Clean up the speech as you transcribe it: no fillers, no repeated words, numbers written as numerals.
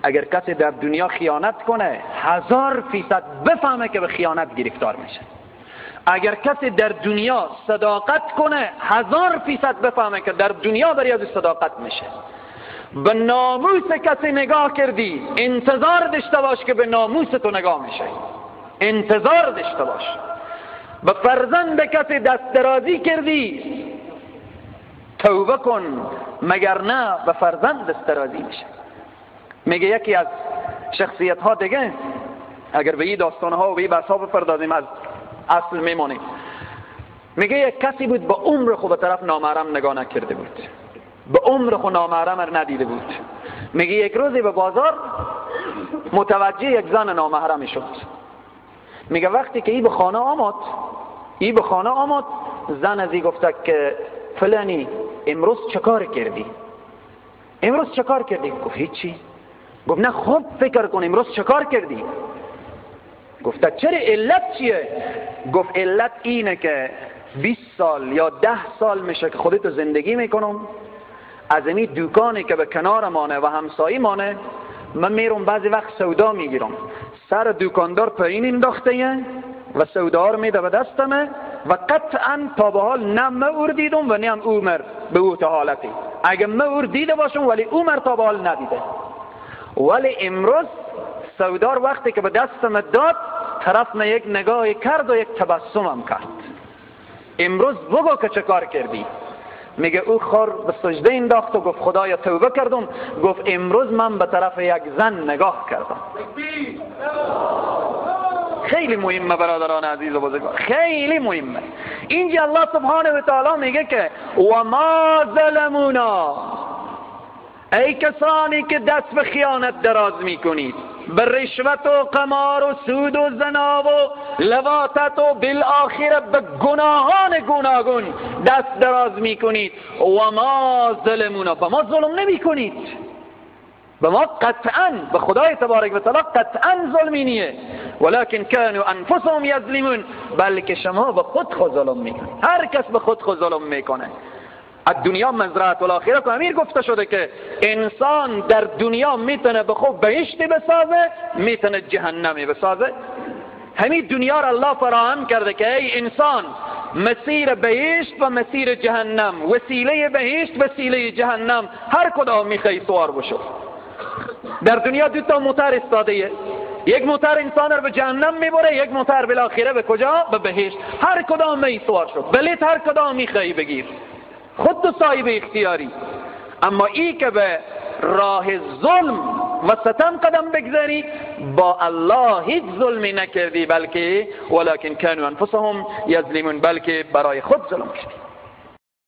اگر کسی در دنیا خیانت کنه 1000% بفهمه که به خیانت گرفتار میشه. اگر کسی در دنیا صداقت کنه 1000% بفهمه که در دنیا بری از صداقت میشه. به ناموس کسی نگاه کردی انتظار داشته باش که به ناموس تو نگاه میشه، انتظار داشته باش. به فرزند کسی دست درازی کردی توبه کن، مگر نه به فرزند دست درازی میشه. میگه یکی از شخصیت ها دیگه، اگر به این داستان ها و به این بحث ها بپردازیم از اصل میمونیم، میگه یک کسی بود به عمر خود به طرف نامحرم نگاه نکرده بود، به عمر خود نامحرم را ندیده بود. میگه یک روزی به بازار متوجه یک زن نامحرم شد. میگه وقتی که این به خانه آمد، زن ازی گفته که فلانی امروز چه کار کردی؟ گفت هیچی. گفت نه خوب فکر کن امروز چه کار کردی؟ گفته چرا، علت چیه؟ گفت علت اینه که 20 سال یا 10 سال میشه که خودتو زندگی میکنم، از این دکانی که به کنار مانه و همسایی مانه من میرم بعضی وقت سودا میگیرم، سر دکاندار پایین انداخته و سودا رو میده به دستمه و قطعا تا به حال نه من او دیدم و نه هم او به او تا حالتی. اگه من او دیده باشم ولی او تا به حال ندیده. ولی امروز سودار وقتی که به دستم داد طرف من یک نگاهی کرد و یک تبسمم کرد. امروز بگو که چه کار کردی؟ میگه او خور به سجده انداخت و گفت خدایا توبه کردم. گفت امروز من به طرف یک زن نگاه کردم. خیلی مهمه برادران عزیز و بزرگوار، خیلی مهمه. اینجا الله سبحانه و تعالی میگه که و ما ظلمونا، ای کسانی که دست به خیانت دراز میکنید، به رشوت و قمار و سود و زنا و لواطت و بالآخره به گناهان گوناگون دست دراز میکنید. و ما ظلمونا، به ما ظلم نمیکنید، به ما قطعا، به خدای تبارک و تعالی قطعا ظلمی نیه، ولکن کانوا انفسهم یظلمون، بلکه شما به خود ظلم میکنید. هر کس به خود ظلم میکنه. از دنیا مزرعه الاخره که امیر گفته شده که انسان در دنیا میتونه به خود بهشتی بسازه، میتونه جهنمی بسازه. همین دنیا را الله فراهم کرده که ای انسان مسیر بهشت و مسیر جهنم، وسیله بهشت وسیله جهنم، هر کدام میخوای سوار بشو. در دنیا دو تا موتور استاده، یک موتور انسان رو به جهنم میبره، یک موتور بالاخره به کجا؟ به بهشت. هر کدام می سوار شو، بلیط هر کدام میخوای بگیر، خود تو صاحب اختیاری. اما ای که به راه ظلم و ستم قدم بگذاری، با الله هیچ ظلمی نکردی، بلکه ولکن کانوا انفسهم یظلمون، بلکه برای خود ظلم کردی.